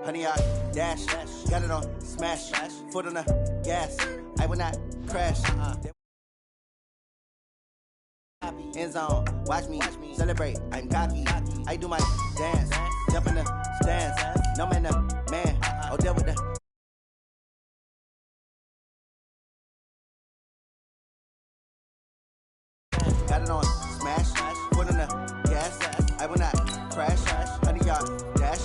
Honey, I dash, got it on smash, foot on the gas. I will not crash. End zone, watch me celebrate. I'm cocky. I do my dance, jump in the stands. No man, the man. Oh, deal with the. Got it on smash, foot on the gas. I will not crash. Honey, y'all dash,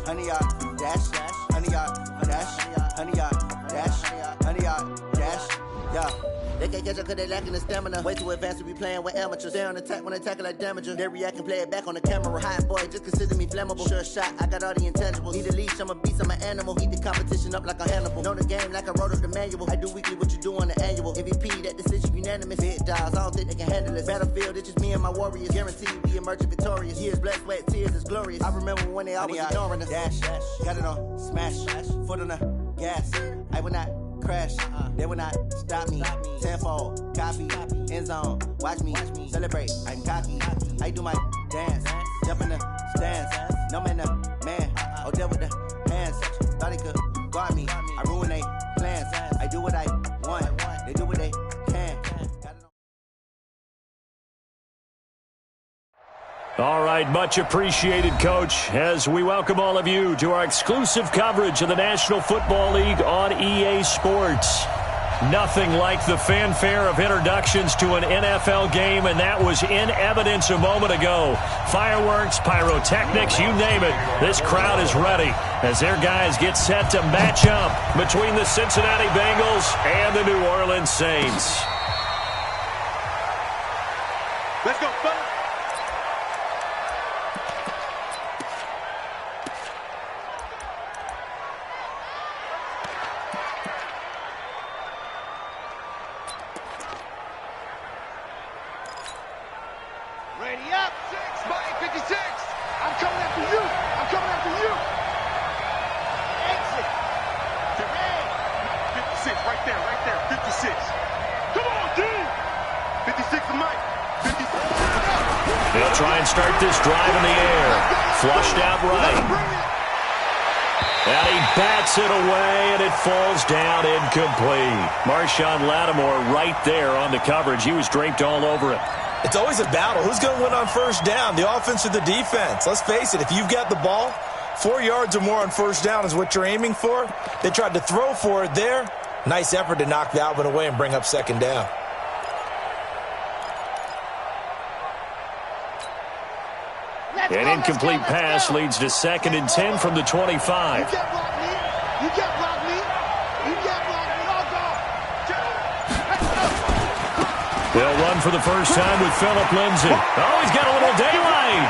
honey, y'all dash, honey, y'all dash, honey, y'all dash, honey, y'all dash. Yeah. They can't catch up cause they lacking the stamina. Way too advanced to be playing with amateurs. They on attack when they tackle like damager. They react and play it back on the camera. Hot boy, just consider me flammable. Sure shot, I got all the intangibles. Need a leash, I'm a beast, I'm an animal. Heat the competition up like a Hannibal. Know the game like I wrote up the manual. I do weekly what you do on the annual. MVP, that decision unanimous. Big dogs, I don't think they can handle it. Battlefield, it's just me and my warriors. Guaranteed we emerging victorious. Years, blood, sweat, tears, it's glorious. I remember when they always ignoring us. Dash, got it on smash, foot on the gas. I will not crash, they will not stop me. Tenfold, copy, end zone, watch me celebrate. I'm cocky, I do my dance, jump in the stands. No man, the man. Oh, deal with the hands. Thought he could guard me. I ruin they plans. I do what I want. They do what they can. All right, much appreciated, Coach, as we welcome all of you to our exclusive coverage of the National Football League on EA Sports. Nothing like the fanfare of introductions to an NFL game, and that was in evidence a moment ago. Fireworks, pyrotechnics, you name it. This crowd is ready as their guys get set to match up between the Cincinnati Bengals and the New Orleans Saints. Let's go, fellas. Ready up, 6 by 56. I'm coming after you. I'm coming after you. Exit. 56, right there, 56. Come on, D. 56 to Mike. 56. They'll try and start this drive in the air. Flushed out right. And he bats it away, and it falls down incomplete. Marshawn Lattimore right there on the coverage. He was draped all over it. It's always a battle. Who's going to win on first down, the offense or the defense? Let's face it, if you've got the ball, 4 yards or more on first down is what you're aiming for. They tried to throw for it there. Nice effort to knock that one away and bring up second down. An incomplete pass leads to 2nd and 10 from the 25. You can't block me. You can't block me. You can't block me. All gone. They'll run for the first time with Phillip Lindsay. Oh, he's got a little daylight.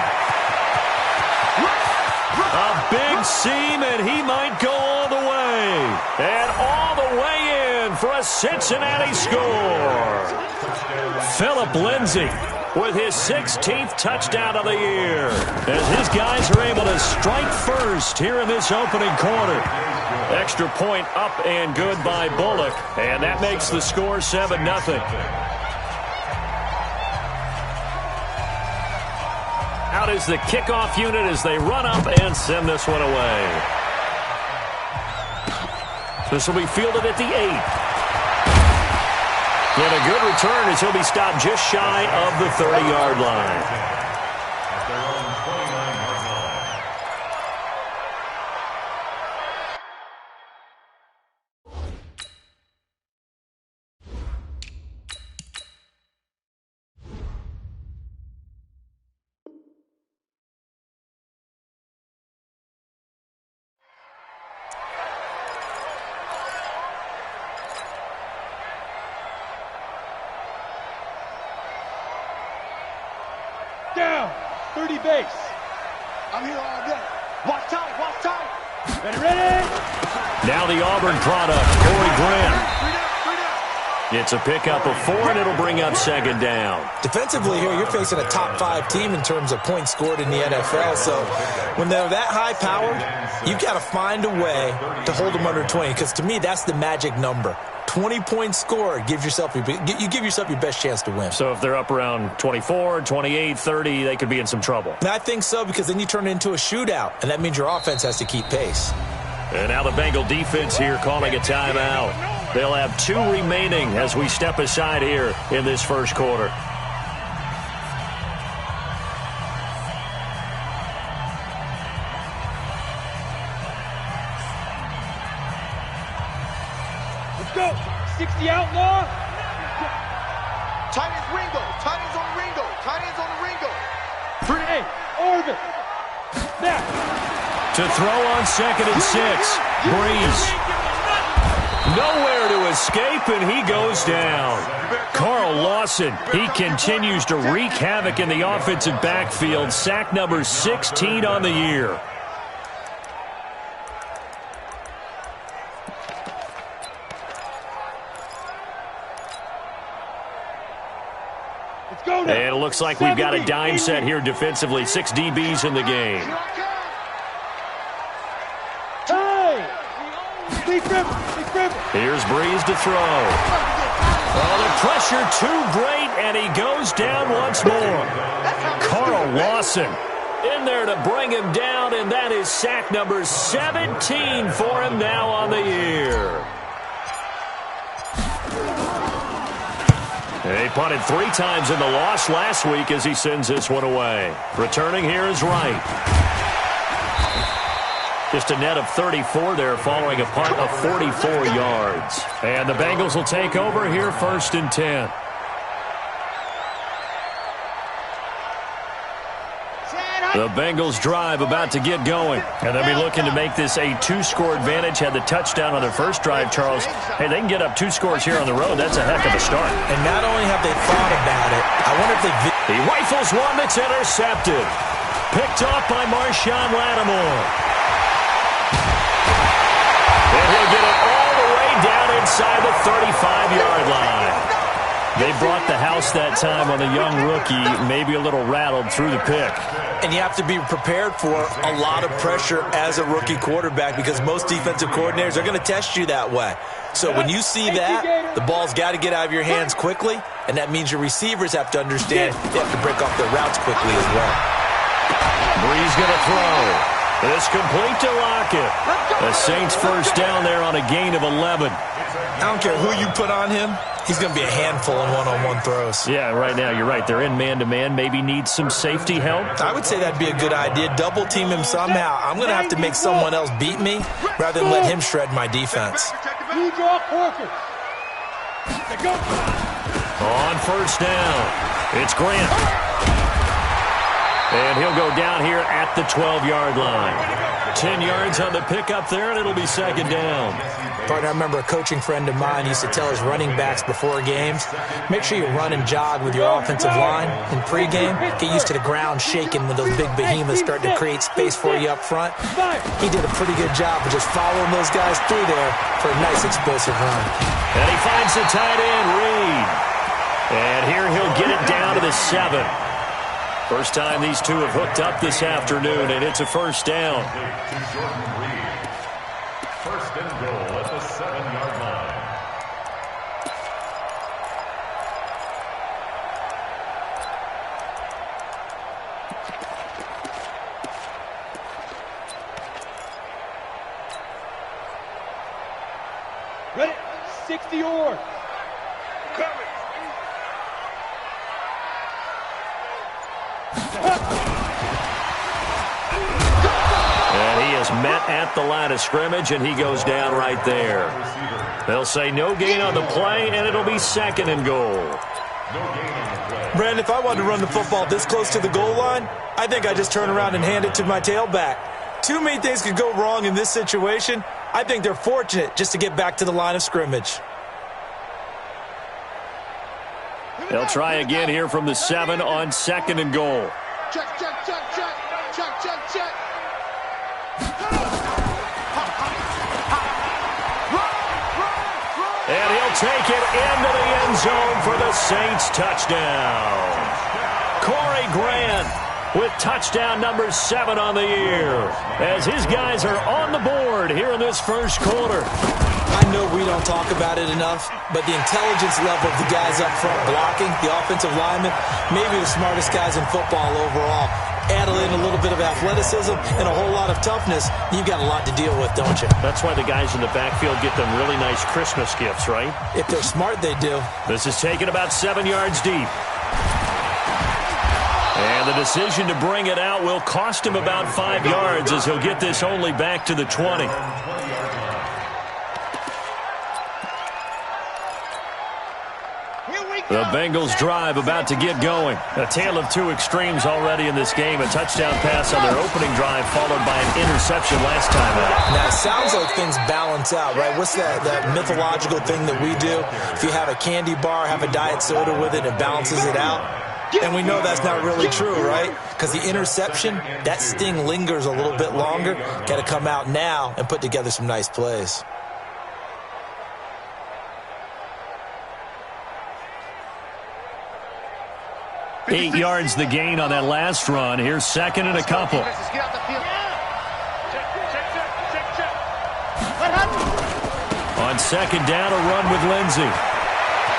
A big seam, and he might go all the way. And all the way in for a Cincinnati score. Phillip Lindsay with his 16th touchdown of the year, as his guys are able to strike first here in this opening quarter. Extra point up and good by Bullock, and that makes the score 7-0. Out is the kickoff unit as they run up and send this one away. This will be fielded at the 8. And a good return as he'll be stopped just shy of the 30-yard line. Down. 30 base. I'm here all day. Watch tight. Watch tight. Ready, ready. Now the Auburn product, Corey Graham. It's a pickup of 4, and it'll bring up second down. Defensively here, you're facing a top-5 team in terms of points scored in the NFL. So when they're that high-powered, you've got to find a way to hold them under 20, because to me, that's the magic number. 20 points scored, you give yourself your best chance to win. So if they're up around 24, 28, 30, they could be in some trouble. And I think so, because then you turn it into a shootout, and that means your offense has to keep pace. And now the Bengal defense here calling a timeout. They'll have 2 remaining as we step aside here in this first quarter. Let's go. 60 outlaw. Tight ends Ringo. Tight ends on Ringo. Tight ends on the Ringo. 3-8. Orbit. Snap. To throw on 2nd and 6. Bryce. Nowhere to escape, and he goes down. Carl Lawson, he continues to wreak havoc in the offensive backfield. Sack number 16 on the year. Let's go now. And it looks like we've got a dime set here defensively. 6 DBs in the game. Here's Breeze to throw. Oh, the pressure too great, and he goes down once more. Carl Lawson in there to bring him down, and that is sack number 17 for him now on the year. He punted 3 times in the loss last week as he sends this one away. Returning here is Wright. Just a net of 34 there following a punt of 44 yards. And the Bengals will take over here 1st and 10. The Bengals drive about to get going. And they'll be looking to make this a 2-score advantage. Had the touchdown on their first drive, Charles. Hey, they can get up 2 scores here on the road. That's a heck of a start. And not only have they thought about it, I wonder if they... He rifles one that's intercepted. Picked off by Marshawn Lattimore. And he'll get it all the way down inside the 35-yard line. They brought the house that time on the young rookie, maybe a little rattled through the pick. And you have to be prepared for a lot of pressure as a rookie quarterback, because most defensive coordinators are going to test you that way. So when you see that, the ball's got to get out of your hands quickly, and that means your receivers have to understand they have to break off their routes quickly as well. Breeze going to throw. It's complete to Lockett. The Saints first down there on a gain of 11. I don't care who you put on him. He's going to be a handful in one-on-one throws. Yeah, right now, you're right. They're in man-to-man. Maybe needs some safety help. I would say that'd be a good idea. Double team him somehow. I'm going to have to make someone else beat me rather than let him shred my defense. On first down, it's Grant. And he'll go down here at the 12-yard line. 10 yards on the pickup there, and it'll be second down. Partner, I remember a coaching friend of mine used to tell his running backs before games, make sure you run and jog with your offensive line in pregame. Get used to the ground shaking when those big behemoths start to create space for you up front. He did a pretty good job of just following those guys through there for a nice explosive run. And he finds the tight end, Reed. And here he'll get it down to the 7. First time these two have hooked up this afternoon, and it's a first down. First and goal at the 7-yard line. Ready? 60 or. Coming. And he is met at the line of scrimmage, and he goes down right there. They'll say no gain on the play, and it'll be second and goal. Brandon, if I wanted to run the football this close to the goal line, I think I'd just turn around and hand it to my tailback. Too many things could go wrong in this situation. I think they're fortunate just to get back to the line of scrimmage. They'll try again here from the 7 on second and goal. Check, check, check, check. Check, check, check. And he'll take it into the end zone for the Saints touchdown. Corey Grant with touchdown number 7 on the year, as his guys are on the board here in this first quarter. I know we don't talk about it enough, but the intelligence level of the guys up front blocking, the offensive linemen, maybe the smartest guys in football overall. Add in a little bit of athleticism and a whole lot of toughness, you've got a lot to deal with, don't you? That's why the guys in the backfield get them really nice Christmas gifts, right? If they're smart, they do. This is taken about 7 yards deep. And the decision to bring it out will cost him about 5 yards, as he'll get this only back to the 20. The Bengals drive about to get going. A tale of two extremes already in this game. A touchdown pass on their opening drive followed by an interception last time out. Now, it sounds like things balance out, right? What's that mythological thing that we do? If you have a candy bar, have a diet soda with it, it balances it out. And we know that's not really true, right? Because the interception, that sting lingers a little bit longer. Got to come out now and put together some nice plays. Eight yards the gain on that last run. Here's second and a couple. On second down, a run with Lindsey.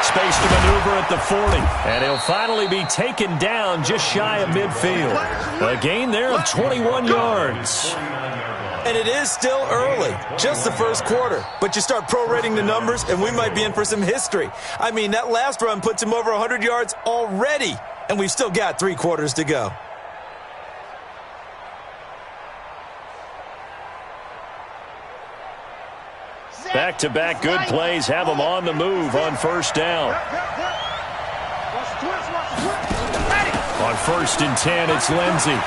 Space to maneuver at the 40. And he'll finally be taken down just shy of midfield. A gain there of 21 yards. And it is still early, just the first quarter. But you start prorating the numbers, and we might be in for some history. I mean, that last run puts him over 100 yards already. And we've still got 3 quarters to go. Back-to-back good plays have them on the move on first down. On 1st and 10, it's Lindsey.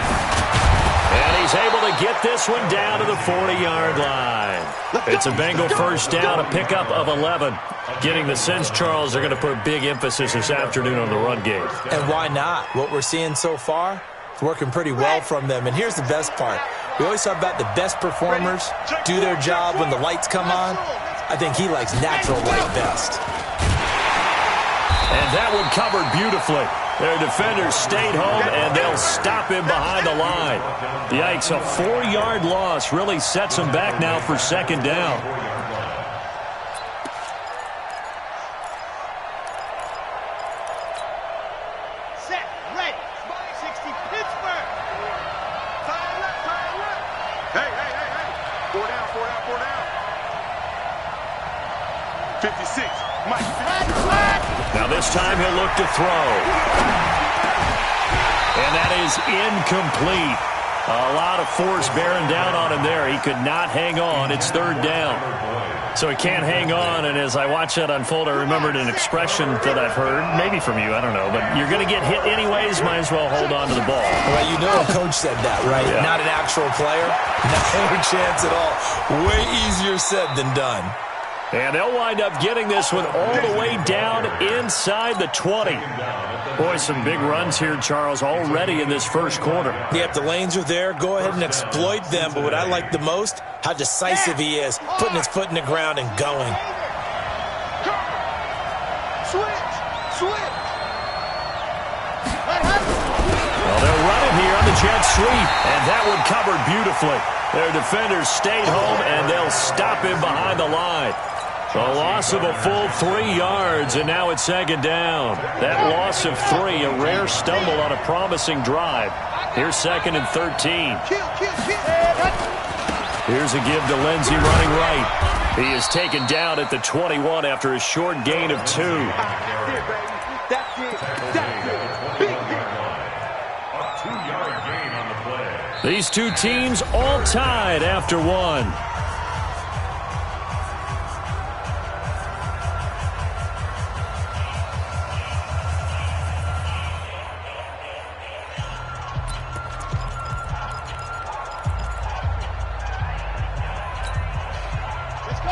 And he's able to get this one down to the 40-yard line. It's a Bengal first down, a pickup of 11. Getting the sense, Charles, they're going to put a big emphasis this afternoon on the run game. And why not? What we're seeing so far is working pretty well from them. And here's the best part. We always talk about the best performers do their job when the lights come on. I think he likes natural light best. And that one covered beautifully. Their defenders stayed home, and they'll stop him behind the line. Yikes, a 4-yard loss really sets him back now for second down. Set, ready, 60 Pittsburgh. Fire left, fire left. Hey. 4 down. 56, Mike. Now this time he'll look to throw. And that is incomplete. A lot of force bearing down on him there. He could not hang on. It's 3rd down. So he can't hang on, and as I watch that unfold, I remembered an expression that I've heard, maybe from you, I don't know, but you're going to get hit anyways, might as well hold on to the ball. Well, you know a coach said that, right? Yeah. Not an actual player. No chance at all. Way easier said than done. And they'll wind up getting this one all the way down inside the 20. Boy, some big runs here, Charles, already in this first quarter. Yeah, if the lanes are there, go ahead and exploit them. But what I like the most, how decisive he is, putting his foot in the ground and going. Switch. Well, they'll run it here on the jet sweep, and that one covered beautifully. Their defenders stayed home, and they'll stop him behind the line. A loss of a full 3 yards, and now it's second down. That loss of 3, a rare stumble on a promising drive. Here's 2nd and 13. Here's a give to Lindsey running right. He is taken down at the 21 after a short gain of 2. That's it. Big hit. A 2-yard gain on the play. These two teams all tied after 1.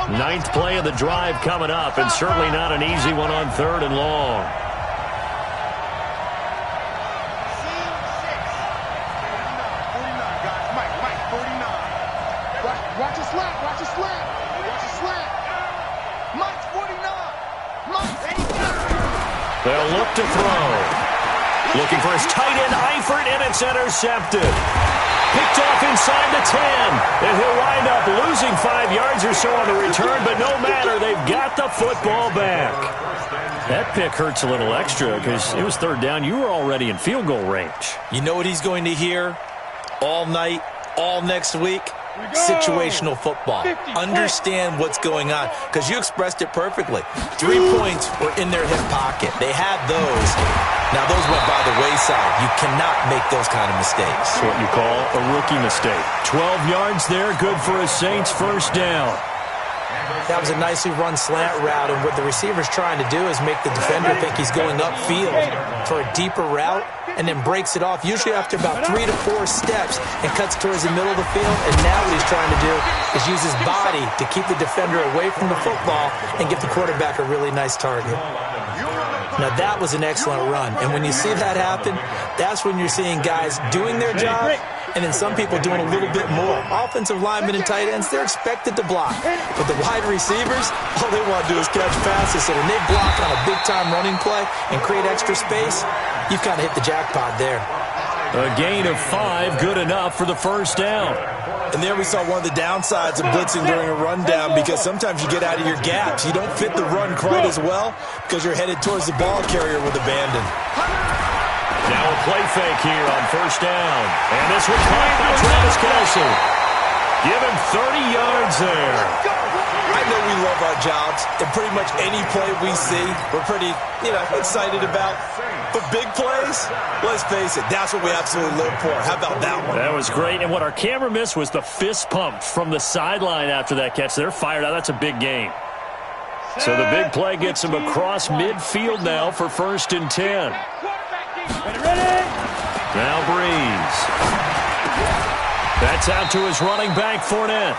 Ninth play of the drive coming up, and certainly not an easy one on 3rd and long. Watch a slant. Mike's 49. They'll look to throw. Looking for his tight end, Eifert, and it's intercepted. Picked off inside the 10. And he'll wind up losing 5 yards or so on the return, but no matter, they've got the football back. That pick hurts a little extra because it was third down. You were already in field goal range. You know what he's going to hear all night, all next week? Situational football. Understand what's going on, because you expressed it perfectly. 3 points were in their hip pocket. They had those. Now, those went by the wayside. You cannot make those kind of mistakes. It's what you call a rookie mistake. 12 yards there, good for a Saints first down. That was a nicely run slant route, and what the receiver's trying to do is make the defender think he's going upfield for a deeper route, and then breaks it off, usually after about 3 to 4 steps, and cuts towards the middle of the field. And now what he's trying to do is use his body to keep the defender away from the football and give the quarterback a really nice target. Now, that was an excellent run, and when you see that happen, that's when you're seeing guys doing their job, and then some people doing a little bit more. Offensive linemen and tight ends, they're expected to block. But the wide receivers, all they want to do is catch passes. So when they block on a big-time running play and create extra space, you've kind of hit the jackpot there. A gain of 5, good enough for the first down. And there we saw one of the downsides of blitzing during a rundown, because sometimes you get out of your gaps. You don't fit the run quite as well because you're headed towards the ball carrier with abandon. Now a play fake here on first down. And this one caught by Travis Kelce. Give him 30 yards there. I know we love our jobs, and pretty much any play we see, we're pretty, excited about. But big plays, let's face it, that's what we absolutely live for. How about that one? That was great, and what our camera missed was the fist pump from the sideline after that catch. They're fired out. That's a big game. So the big play gets him across midfield now for 1st and 10. Now Breeze. That's out to his running back, Fournette.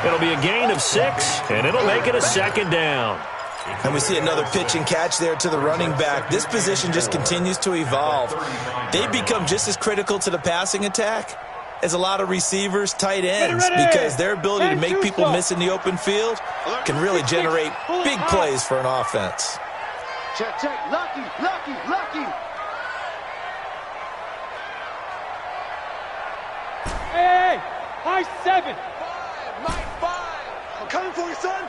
It'll be a gain of 6, and it'll make it a 2nd down. And we see another pitch and catch there to the running back. This position just continues to evolve. They become just as critical to the passing attack as a lot of receivers, tight ends, because their ability to make people miss in the open field can really generate big plays for an offense. Check. Lucky. Hey, high 7. Mike 5. I'm coming for you, son.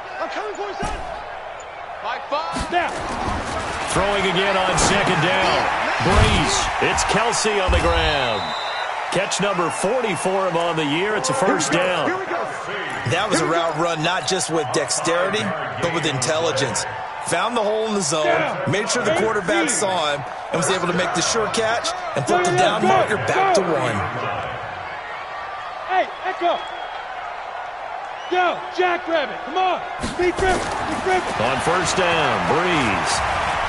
Mike 5. Now. Throwing again on 2nd down. Breeze. It's Kelce on the ground. Catch number 40 for him on the year. It's a first down. That was a route run not just with dexterity, but with intelligence. Found the hole in the zone, made sure the quarterback saw him, and was able to make the sure catch and flip the down marker back to 1. Hey, Echo. Yo, jackrabbit, come on. Be driven. On first down, Breeze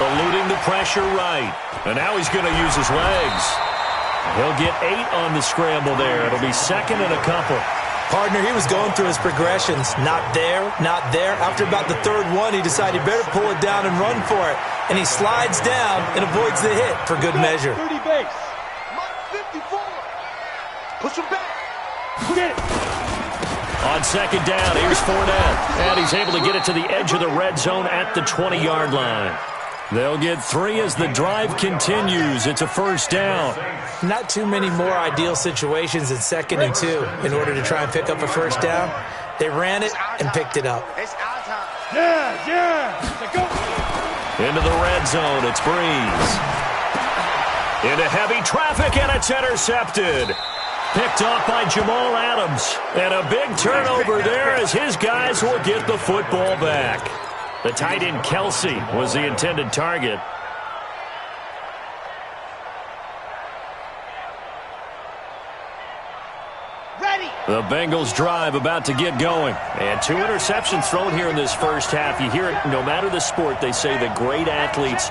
eluding the pressure right. And now he's going to use his legs. He'll get 8 on the scramble there. It'll be 2nd and a couple. Partner, he was going through his progressions. Not there. After about the 3rd one, he decided he better pull it down and run for it. And he slides down and avoids the hit for good measure. 30 base. Mike 54. Push him back. Get it. On 2nd down, here's Fournette. And he's able to get it to the edge of the red zone at the 20-yard line. They'll get 3 as the drive continues. It's a first down. Not too many more ideal situations in 2nd and 2 in order to try and pick up a first down. They ran it and picked it up. It's our time. Yeah. Let's go. Into the red zone, it's Breeze. Into heavy traffic, and it's intercepted. Picked off by Jamal Adams. And a big turnover there as his guys will get the football back. The tight end Kelce was the intended target. The Bengals drive about to get going. And 2 interceptions thrown here in this first half. You hear it, no matter the sport, they say that great athletes,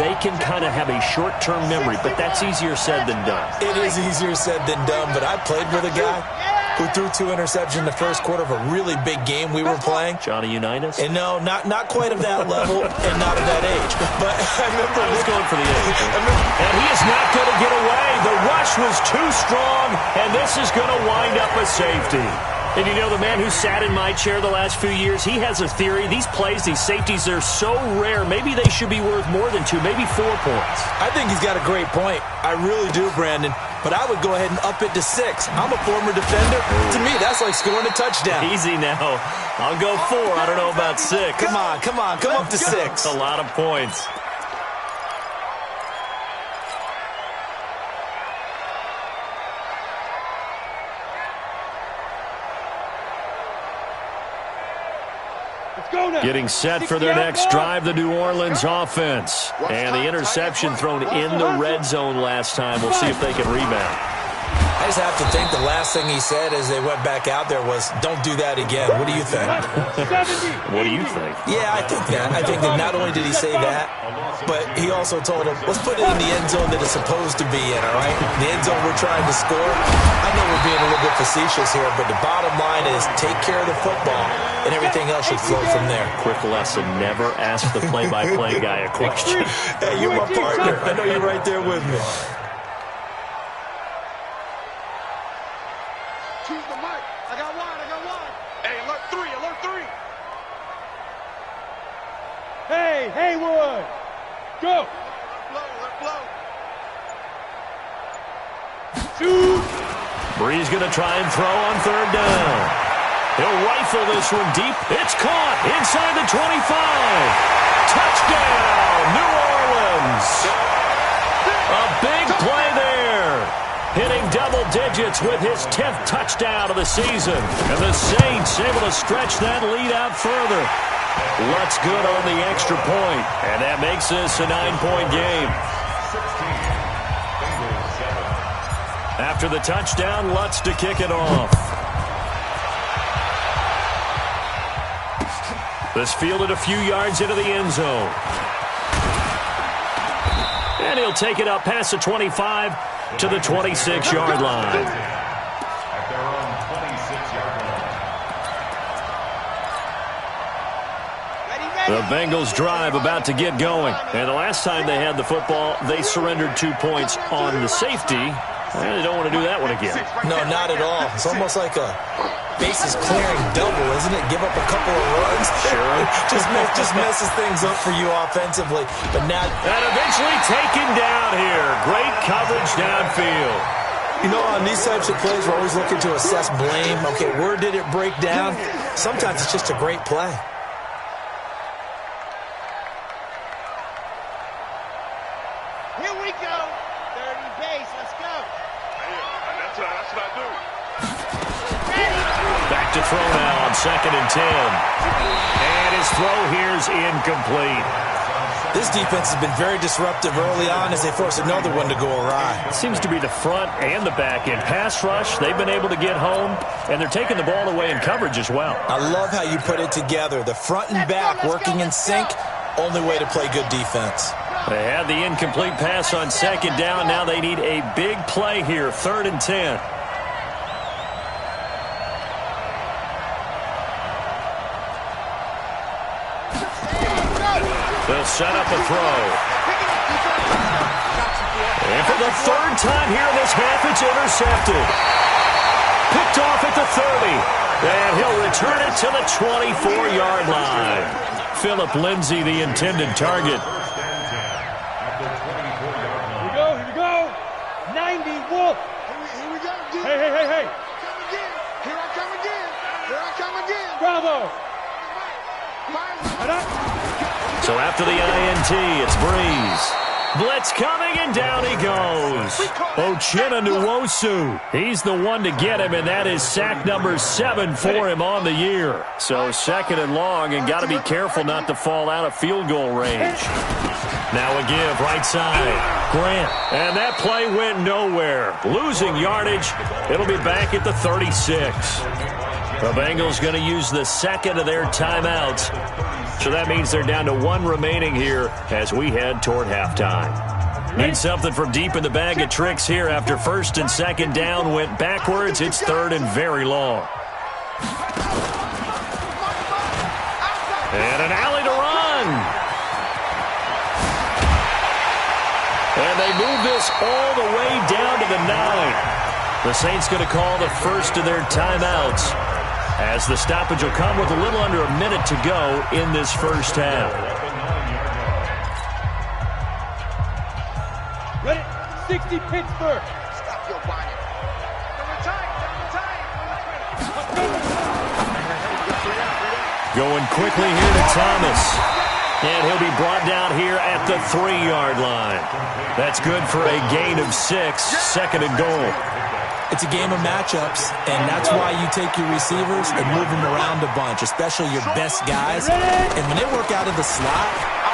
they can kind of have a short-term memory, but that's easier said than done. It is easier said than done, but I played with a guy who threw 2 interceptions in the first quarter of a really big game we were playing. Johnny Unitas? And no, not quite of that level and not of that age. But I remember I was going for the age. And he is not going to get away. The rush was too strong, and this is going to wind up a safety. And you know, the man who sat in my chair the last few years, he has a theory. These plays, these safeties, they're so rare. Maybe they should be worth more than 2, maybe 4 points. I think he's got a great point. I really do, Brandon. But I would go ahead and up it to 6. I'm a former defender. To me, that's like scoring a touchdown. Easy now. I'll go 4. I don't know about 6. Come on. Come up to 6. That's a lot of points. Getting set for their next drive, the New Orleans offense. And the interception thrown in the red zone last time. We'll see if they can rebound. I just have to think the last thing he said as they went back out there was, don't do that again. What do you think? What do you think? Yeah, I think that. I think that not only did he say that, but he also told him, let's put it in the end zone that it's supposed to be in, all right? The end zone we're trying to score. I know we're being a little bit facetious here, but the bottom line is take care of the football, and everything else should flow from there. Quick lesson, never ask the play-by-play guy a question. Hey, you're my partner. I know you're right there with me. Choose the mic. I got one. Hey, alert 3. Hey, Haywood. Go. Let blow. Shoot. Bree's going to try and throw on 3rd down. He'll rifle this one deep. It's caught inside the 25. Touchdown, New Orleans. A big play there. Hitting double digits with his 10th touchdown of the season. And the Saints able to stretch that lead out further. Lutz good on the extra point. And that makes this a 9-point game. After the touchdown, Lutz to kick it off. This fielded a few yards into the end zone. And he'll take it up past the 25 to the 26-yard line. At their own 26-yard line. The Bengals drive about to get going. And the last time they had the football, they surrendered 2 points on the safety. And they don't want to do that one again. No, not at all. It's almost like a bases clearing double, isn't it? Give up a couple of runs. Sure. just messes things up for you offensively. But now... And eventually taken down here. Great coverage downfield. You know, on these types of plays, we're always looking to assess blame. Okay, where did it break down? Sometimes it's just a great play. Here we go. 30 base. Let's go. That's what I do. Back to throw now on 2nd and 10. And his throw here's incomplete. This defense has been very disruptive early on as they force another one to go awry. It seems to be the front and the back end. Pass rush, they've been able to get home, and they're taking the ball away in coverage as well. I love how you put it together. The front and back working in sync, only way to play good defense. They had the incomplete pass on 2nd down. Now they need a big play here, 3rd and 10. They'll set up a throw. And for the 3rd time here in this half, it's intercepted. Picked off at the 30. And he'll return it to the 24-yard line. Philip Lindsay, the intended target. Here we go. 90 Wolf. Here we go. Hey. Here I come again. Bravo. So after the INT, it's Breeze. Blitz coming, and down he goes. Uchenna Nwosu. He's the one to get him, and that is sack number 7 for him on the year. So 2nd and long, and got to be careful not to fall out of field goal range. Now a give, right side. Grant. And that play went nowhere. Losing yardage. It'll be back at the 36. The Bengals going to use the 2nd of their timeouts. So that means they're down to 1 remaining here as we head toward halftime. Need something from deep in the bag of tricks here after 1st and 2nd down went backwards. It's 3rd and very long. And an alley to run. And they move this all the way down to the 9. The Saints going to call the first of their timeouts. as the stoppage will come with a little under a minute to go in this first half. Ready? 60 Pittsburgh. Stop your whining. Going quickly here to Thomas. And he'll be brought down here at the 3-yard line. That's good for a gain of 6, second and goal. It's a game of matchups, and that's why you take your receivers and move them around a bunch, especially your best guys. And when they work out of the slot.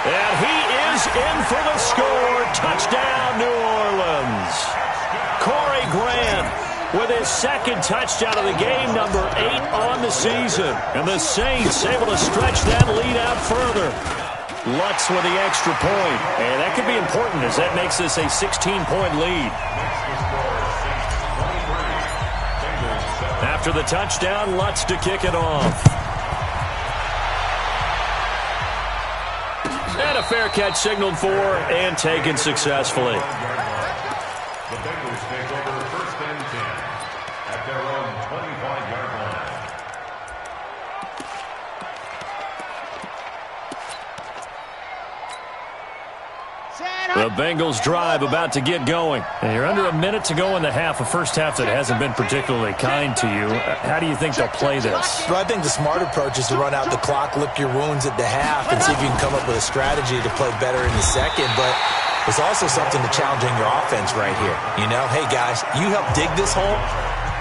And he is in for the score. Touchdown, New Orleans. Corey Grant with his second touchdown of the game, number 8 on the season. And the Saints able to stretch that lead out further. Lutz with the extra point. And that could be important as that makes this a 16-point lead. After the touchdown, Lutz to kick it off. And a fair catch signaled for and taken successfully. The Bengals take over first and 10 at their own 25-yard line. The Bengals drive about to get going. And you're under a minute to go in the half, a first half that hasn't been particularly kind to you. How do you think they'll play this? Well, I think the smart approach is to run out the clock, lick your wounds at the half, and see if you can come up with a strategy to play better in the second. But there's also something to challenging your offense right here. You know, hey, guys, you help dig this hole.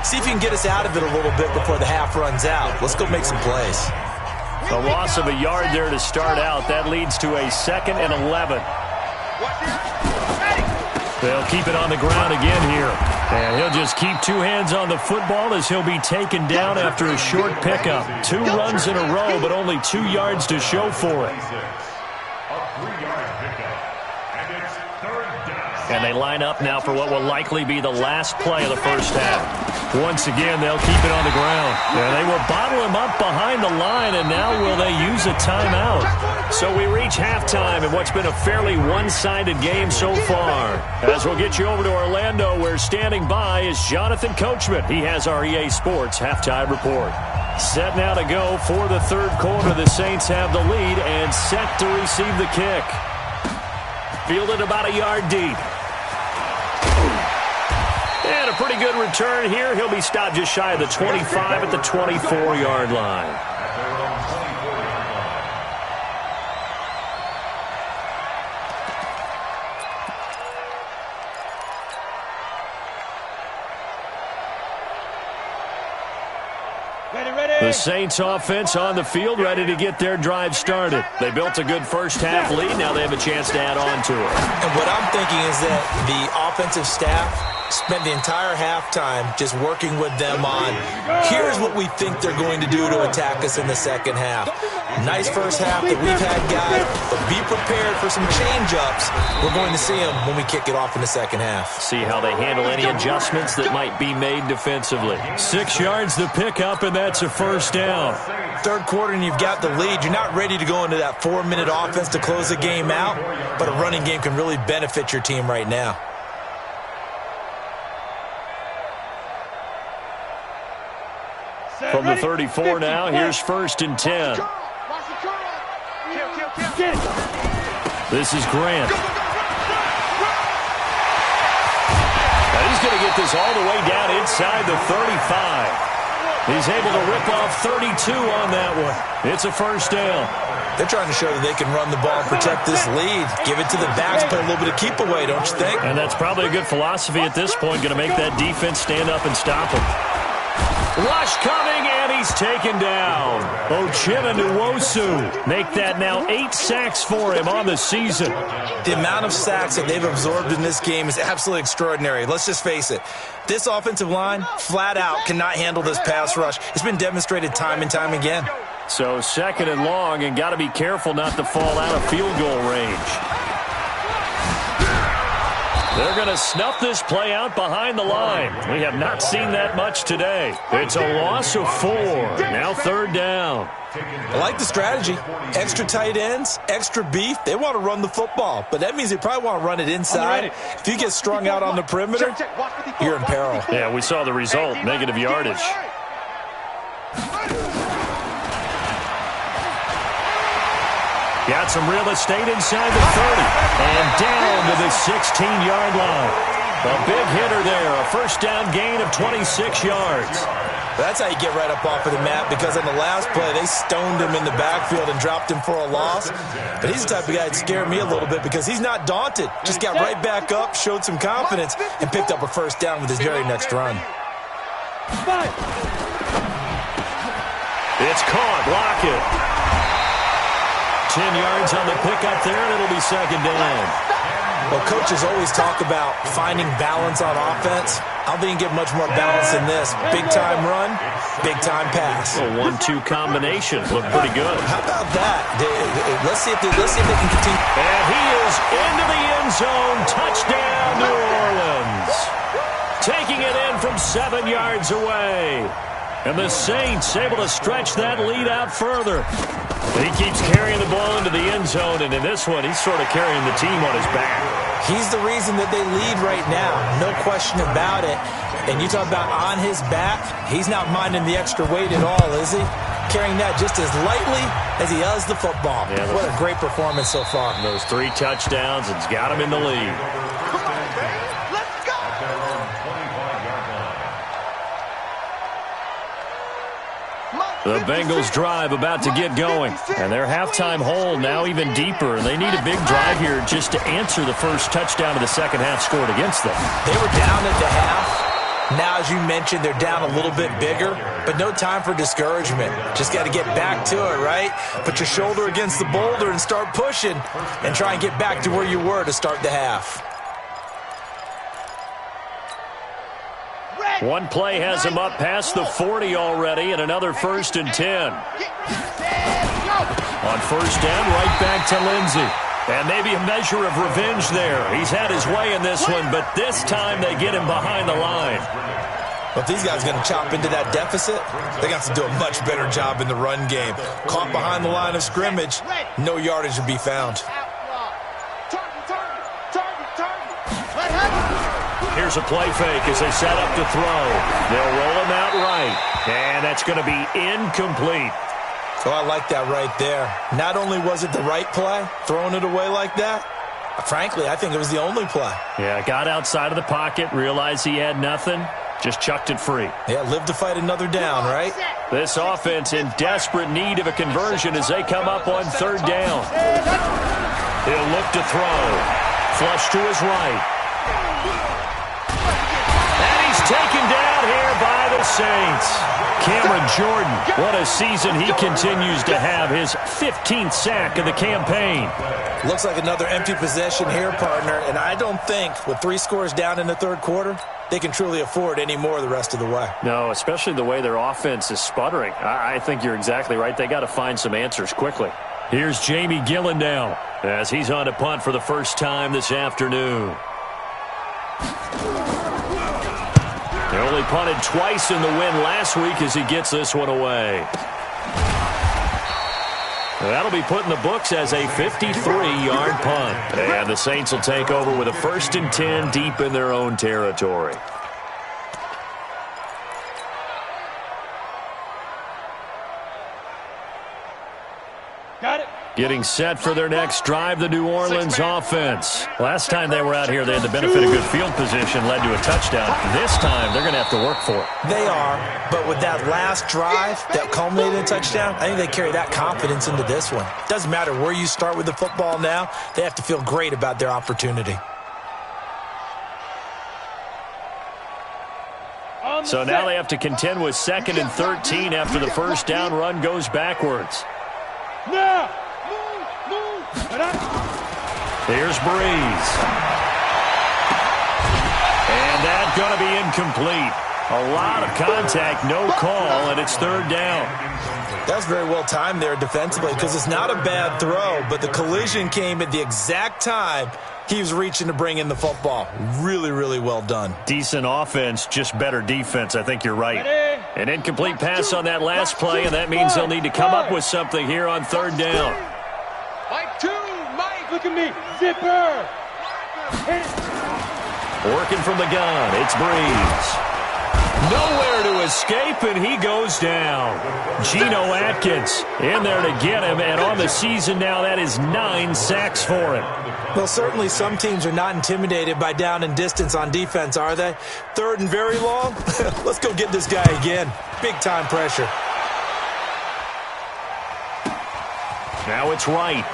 See if you can get us out of it a little bit before the half runs out. Let's go make some plays. A loss of a yard there to start out. That leads to a 2nd and 11. They'll keep it on the ground again here. And he'll just keep 2 hands on the football as he'll be taken down after a short pickup. 2 runs in a row, but only 2 yards to show for it. A 3-yard pickup. And it's third down. And they line up now for what will likely be the last play of the first half. Once again, they'll keep it on the ground. And they will bottle him up behind the line, and now will they use a timeout? So we reach halftime in what's been a fairly one-sided game so far. As we'll get you over to Orlando, where standing by is Jonathan Coachman. He has our EA Sports halftime report. Set now to go for the third quarter. The Saints have the lead and set to receive the kick. Fielded about a yard deep. And a pretty good return here. He'll be stopped just shy of the 25 at the 24-yard line. The Saints offense on the field, ready to get their drive started. They built a good first half lead. Now they have a chance to add on to it. And what I'm thinking is that the offensive staff spent the entire halftime just working with them on, here's what we think they're going to do to attack us in the second half. Nice first half that we've had, guys, but be prepared for some change-ups. We're going to see them when we kick it off in the second half. See how they handle any adjustments that might be made defensively. 6 yards to pick up, and that's a first down. Third quarter, and you've got the lead. You're not ready to go into that 4-minute offense to close the game out, but a running game can really benefit your team right now. From the 34 now, here's 1st and 10. This is Grant. Now he's going to get this all the way down inside the 35. He's able to rip off 32 on that one. It's a first down. They're trying to show that they can run the ball and protect this lead. Give it to the backs, play a little bit of keep away, don't you think? And that's probably a good philosophy at this point, going to make that defense stand up and stop him. Rush coming, and he's taken down. Uchenna Nwosu make that now 8 sacks for him on the season. The amount of sacks that they've absorbed in this game is absolutely extraordinary. Let's just face it. This offensive line, flat out, cannot handle this pass rush. It's been demonstrated time and time again. So 2nd and long, and got to be careful not to fall out of field goal range. They're going to snuff this play out behind the line. We have not seen that much today. It's a loss of 4. Now 3rd down. I like the strategy. Extra tight ends, extra beef. They want to run the football, but that means they probably want to run it inside. If you get strung out on the perimeter, you're in peril. Yeah, we saw the result, negative yardage. Got some real estate inside the 30. And down to the 16-yard line. A big hitter there. A first down gain of 26 yards. That's how you get right up off of the mat, because on the last play, they stoned him in the backfield and dropped him for a loss. But he's the type of guy that scared me a little bit because he's not daunted. Just got right back up, showed some confidence, and picked up a first down with his very next run. It's caught. Lockett. 10 yards on the pickup there, and it'll be second down. Well, coaches always talk about finding balance on offense. I don't think you can get much more balance than this. Big-time run, big-time pass. A 1-2 combination. Looked pretty good. How about that? Let's see if they can continue. And he is into the end zone. Touchdown, New Orleans. Taking it in from 7 yards away. And the Saints able to stretch that lead out further. He keeps carrying the ball into the end zone, and in this one, he's sort of carrying the team on his back. He's the reason that they lead right now, no question about it. And you talk about on his back, he's not minding the extra weight at all, is he? Carrying that just as lightly as he does the football. Yeah, what a great performance so far. Those 3 touchdowns, it's got him in the lead. The Bengals drive about to get going. And their halftime hole now even deeper. And they need a big drive here just to answer the first touchdown of the second half scored against them. They were down at the half. Now, as you mentioned, they're down a little bit bigger. But no time for discouragement. Just got to get back to it, right? Put your shoulder against the boulder and start pushing. And try and get back to where you were to start the half. One play has him up past the 40 already, and another 1st and 10. On first down, right back to Lindsey. And maybe a measure of revenge there. He's had his way in this one, but this time they get him behind the line. Well, if these guys are going to chop into that deficit, they got to do a much better job in the run game. Caught behind the line of scrimmage, no yardage to be found. Here's a play fake as they set up to throw. They'll roll him out right, and that's going to be incomplete. Oh, I like that right there. Not only was it the right play, throwing it away like that, frankly, I think it was the only play. Yeah, got outside of the pocket, realized he had nothing, just chucked it free. Yeah, live to fight another down, right? This offense in desperate need of a conversion as they come up on third down. He'll look to throw. Flush to his right. Taken down here by the Saints. Cameron Jordan, what a season he continues to have. His 15th sack of the campaign. Looks like another empty possession here, partner. And I don't think with 3 scores down in the third quarter, they can truly afford any more the rest of the way. No, especially the way their offense is sputtering. I think you're exactly right. They got to find some answers quickly. Here's Jamie Gillen now as he's on to punt for the first time this afternoon. They only punted twice in the win last week as he gets this one away. That'll be put in the books as a 53-yard punt. And the Saints will take over with a 1st and 10 deep in their own territory. Got it. Getting set for their next drive, the New Orleans offense. Last time they were out here, they had the benefit of good field position, led to a touchdown. This time, they're going to have to work for it. They are, but with that last drive that culminated in a touchdown, I think they carry that confidence into this one. Doesn't matter where you start with the football now, they have to feel great about their opportunity. So now they have to contend with 2nd and 13 after the first down run goes backwards. Now! Here's Breeze. And that's going to be incomplete. A lot of contact, no call, and it's third down. That's very well timed there defensively because it's not a bad throw, but the collision came at the exact time he was reaching to bring in the football. Really, really well done. Decent offense, just better defense. I think you're right. An incomplete pass on that last play, and that means they'll need to come up with something here on third down. Mike 2, Mike. Look at me. Zipper. Working from the gun, it's Breeze. Nowhere to escape, and he goes down. Geno Atkins in there to get him, and on the season now, that is 9 sacks for him. Well, certainly some teams are not intimidated by down and distance on defense, are they? Third and very long? Let's go get this guy again. Big-time pressure. Now it's Wright.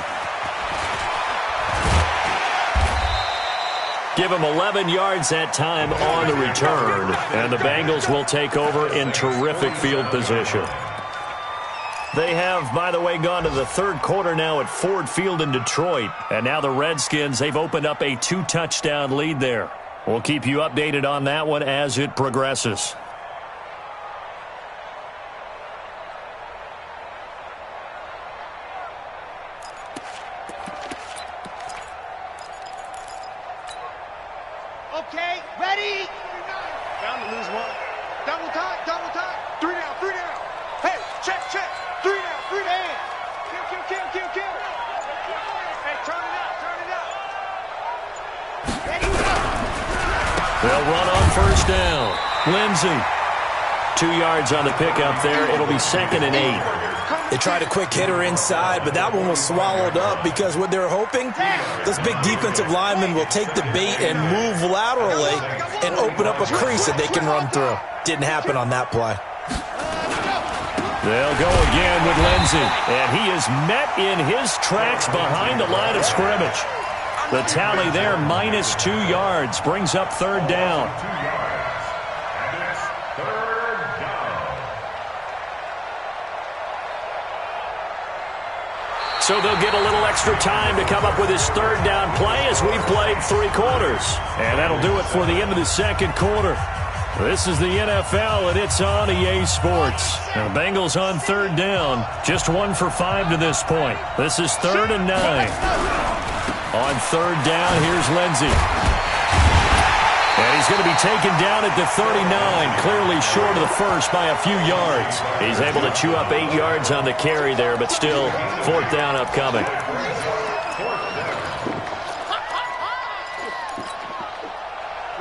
Give him 11 yards that time on the return. And the Bengals will take over in terrific field position. They have, by the way, gone to the third quarter now at Ford Field in Detroit. And now the Redskins, they've opened up a 2-touchdown lead there. We'll keep you updated on that one as it progresses. Okay, ready? Bound to lose one. Double time, double time. 3 down, 3 down. Hey, check, check. 3 down, 3 down. Kill. Hey, turn it up. Ready, go. They'll run on first down. Lindsey. 2 yards on the pickup there. It'll be 2nd and 8. They tried a quick hitter inside, but that one was swallowed up because what they're hoping, this big defensive lineman will take the bait and move laterally and open up a crease that they can run through. Didn't happen on that play. They'll go again with Lindsey, and he is met in his tracks behind the line of scrimmage. The tally there, -2 yards, brings up 3rd down. So they'll get a little extra time to come up with his 3rd down play as we've played 3 quarters. And that'll do it for the end of the 2nd quarter. This is the NFL, and it's on EA Sports. Now, the Bengals on 3rd down, just 1 for 5 to this point. This is 3rd and 9. On 3rd down, here's Lindsey. And he's going to be taken down at the 39, clearly short of the first by a few yards. He's able to chew up 8 yards on the carry there, but still 4th down upcoming.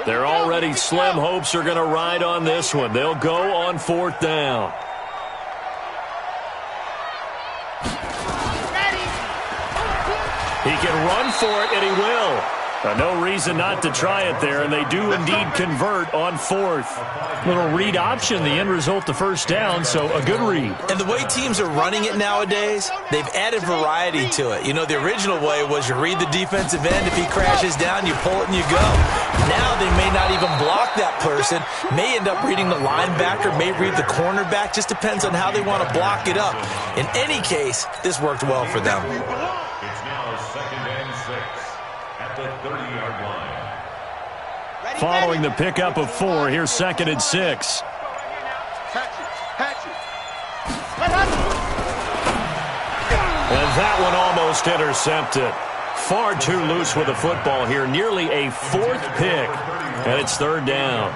Their already slim hopes are going to ride on this one. They'll go on 4th down. He can run for it, and he will. No reason not to try it there, and they do indeed convert on 4th. Little read option, the end result, the first down, so a good read. And the way teams are running it nowadays, they've added variety to it. You know, the original way was you read the defensive end. If he crashes down, you pull it and you go. Now they may not even block that person, may end up reading the linebacker, may read the cornerback. Just depends on how they want to block it up. In any case, this worked well for them. It's now 2nd and 6 at the 30-yard line. Following the pickup of 4, here's 2nd and 6. And that one almost intercepted. Far too loose with the football here. Nearly a 4th pick. And it's 3rd down.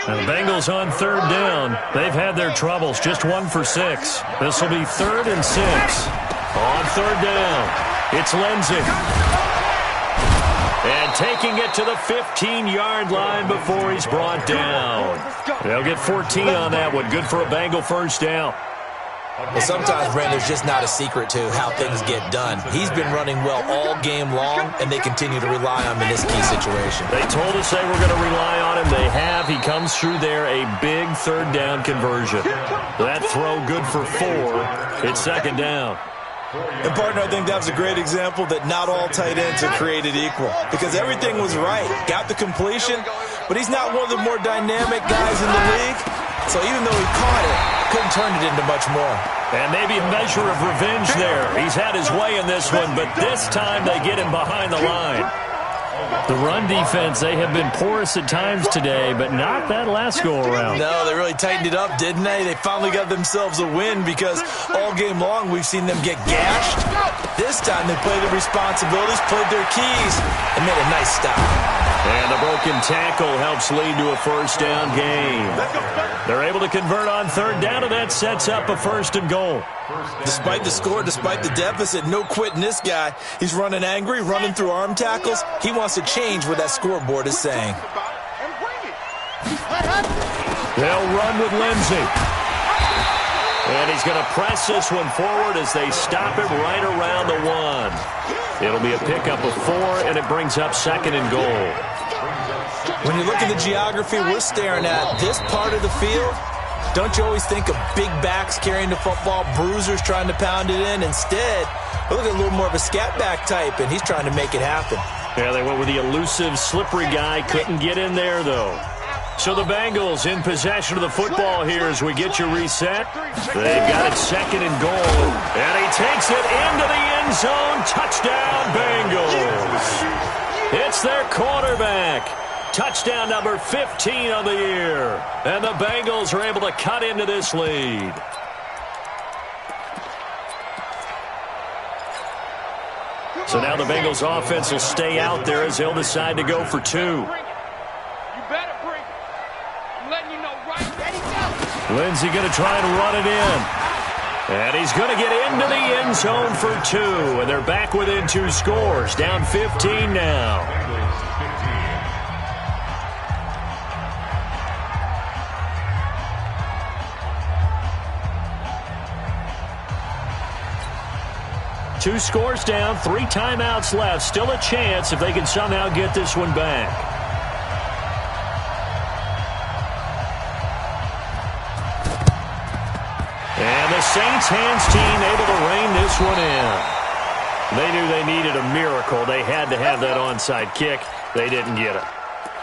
And the Bengals on 3rd down. They've had their troubles. Just 1 for 6. This will be 3rd and 6. On 3rd down, it's Lindsey. And taking it to the 15-yard line before he's brought down. They'll get 14 on that one. Good for a Bengal first down. Well, sometimes, Brand, there's just not a secret to how things get done. He's been running well all game long, and they continue to rely on him in this key situation. They told us they were going to rely on him. They have. He comes through there, a big 3rd down conversion. That throw good for 4. It's 2nd down. And, partner, I think that was a great example that not all tight ends are created equal, because everything was right. Got the completion, but he's not one of the more dynamic guys in the league. So even though he caught it, couldn't turn it into much more. And maybe a measure of revenge there. He's had his way in this one, but this time they get him behind the line. The run defense, they have been porous at times today, but not that last go-around. No, they really tightened it up, didn't they? They finally got themselves a win because all game long we've seen them get gashed. This time they played their responsibilities, played their keys, and made a nice stop. And the broken tackle helps lead to a first down gain. They're able to convert on 3rd down, and that sets up a 1st and goal. Despite the score, despite the deficit, no quitting this guy. He's running angry, running through arm tackles. He wants to change what that scoreboard is saying. They'll run with Lindsey. And he's going to press this one forward as they stop him right around the 1. It'll be a pickup of 4, and it brings up 2nd and goal. When you look at the geography we're staring at, this part of the field, don't you always think of big backs carrying the football, bruisers trying to pound it in? Instead, we look at a little more of a scat back type, and he's trying to make it happen. Yeah, they went with the elusive, slippery guy. Couldn't get in there, though. So the Bengals in possession of the football here as we get you reset. They've got it 2nd and goal. And he takes it into the end zone. Touchdown, Bengals. It's their quarterback. Touchdown number 15 on the year. And the Bengals are able to cut into this lead. So now the Bengals offense will stay out there as they'll decide to go for 2. Lindsey going to try and run it in. And he's going to get into the end zone for 2. And they're back within 2 scores. Down 15 now. Two scores down, 3 timeouts left. Still a chance if they can somehow get this one back. And the Saints hands team able to rein this one in. They knew they needed a miracle. They had to have that onside kick. They didn't get it.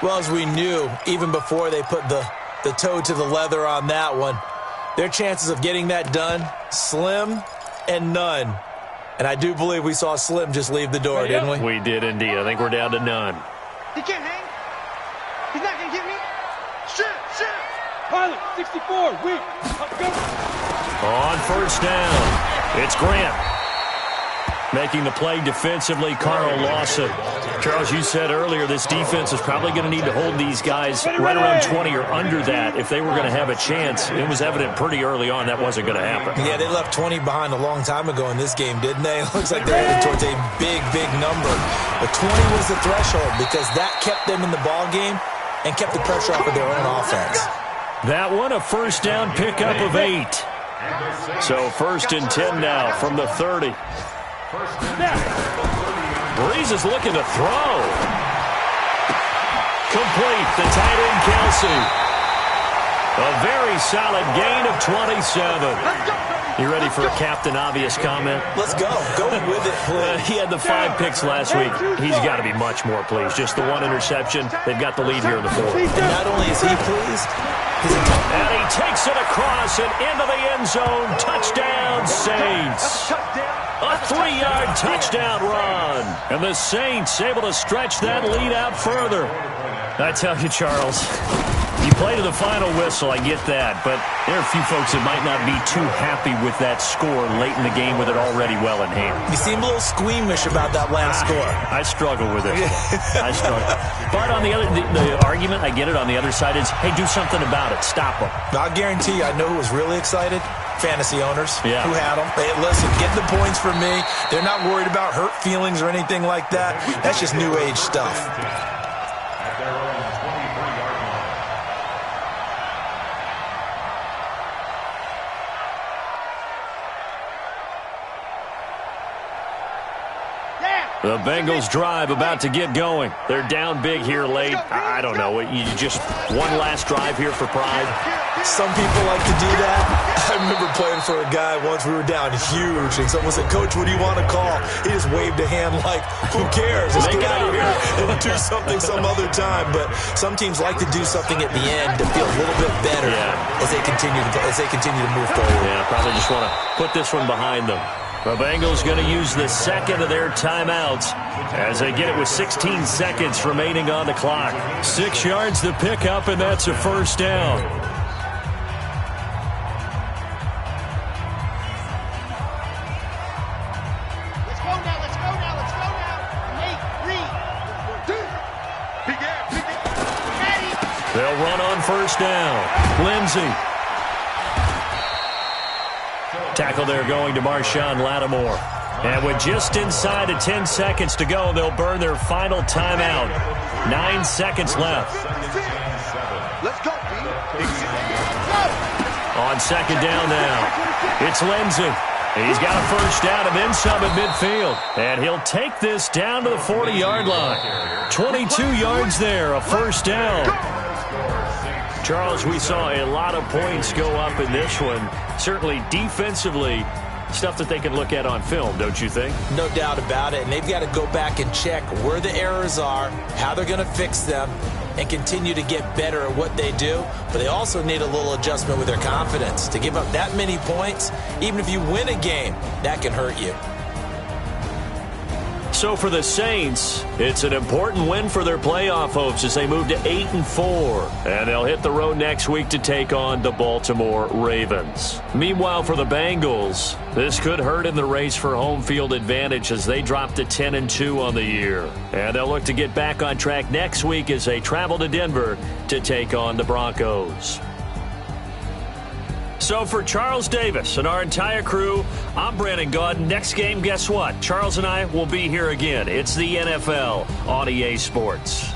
Well, as we knew, even before they put the toe to the leather on that one, their chances of getting that done, slim and none. And I do believe we saw Slim just leave the door, didn't we? We did indeed. I think we're down to none. He can't hang. He's not going to get me. Shit. Pilot, 64, weak. Go. On first down, it's Grant. Making the play defensively, Carl Lawson. Charles, you said earlier this defense is probably going to need to hold these guys right around 20 or under that if they were going to have a chance. It was evident pretty early on that wasn't going to happen. Yeah, they left 20 behind a long time ago in this game, didn't they? It looks like they're headed towards a big, big number. But 20 was the threshold because that kept them in the ball game and kept the pressure off of their own offense. That one, a first down pickup of 8. So 1st and 10 now from the 30. Breeze is looking to throw. Complete the tight end, Kelsey. A very solid gain of 27. You ready for a Captain Obvious comment? Let's go. Go with it, please. He had the 5 picks last week. He's got to be much more pleased. Just the 1 interception. They've got the lead here in the 4th. And not only is he pleased, and he takes it across and into the end zone. Touchdown, Saints. A 3-yard touchdown run. And the Saints able to stretch that lead out further. I tell you, Charles, you play to the final whistle, I get that. But there are a few folks that might not be too happy with that score late in the game with it already well in hand. You seem a little squeamish about that last score. I struggle with it. I struggle. But on the other, the argument, I get it, on the other side is, hey, do something about it. Stop them. I'll guarantee you, I know who was really excited. Fantasy owners who had them. Hey, listen, get the points for me. They're not worried about hurt feelings or anything like that. That's just new age stuff. The Bengals drive about to get going. They're down big here late. I don't know. You just one last drive here for pride. Some people like to do that. I remember playing for a guy once. We were down huge, and someone said, "Coach, what do you want to call?" He just waved a hand like, "Who cares? Let's get out of here and do something some other time." But some teams like to do something at the end to feel a little bit better as they continue to move forward. Yeah, probably just want to put this one behind them. The Bengals going to use the second of their timeouts as they get it with 16 seconds remaining on the clock. 6 yards to pick up, and that's a first down. Let's go now. Nate, read. They'll run on first down. Lindsey. Tackle there going to Marshawn Lattimore. And with just inside of 10 seconds to go, they'll burn their final timeout. 9 seconds left. Let's go, B. On second down now, it's Lindsey. He's got a first down and then some at midfield. And he'll take this down to the 40-yard line. 22 yards there, a first down. Charles, we saw a lot of points go up in this one. Certainly defensively, stuff that they can look at on film, don't you think? No doubt about it. And they've got to go back and check where the errors are, how they're going to fix them, and continue to get better at what they do. But they also need a little adjustment with their confidence. To give up that many points, even if you win a game, that can hurt you. So for the Saints, it's an important win for their playoff hopes as they move to 8-4. And they'll hit the road next week to take on the Baltimore Ravens. Meanwhile, for the Bengals, this could hurt in the race for home field advantage as they drop to 10-2 on the year. And they'll look to get back on track next week as they travel to Denver to take on the Broncos. So for Charles Davis and our entire crew, I'm Brandon Gaudin. Next game, guess what? Charles and I will be here again. It's the NFL on EA Sports.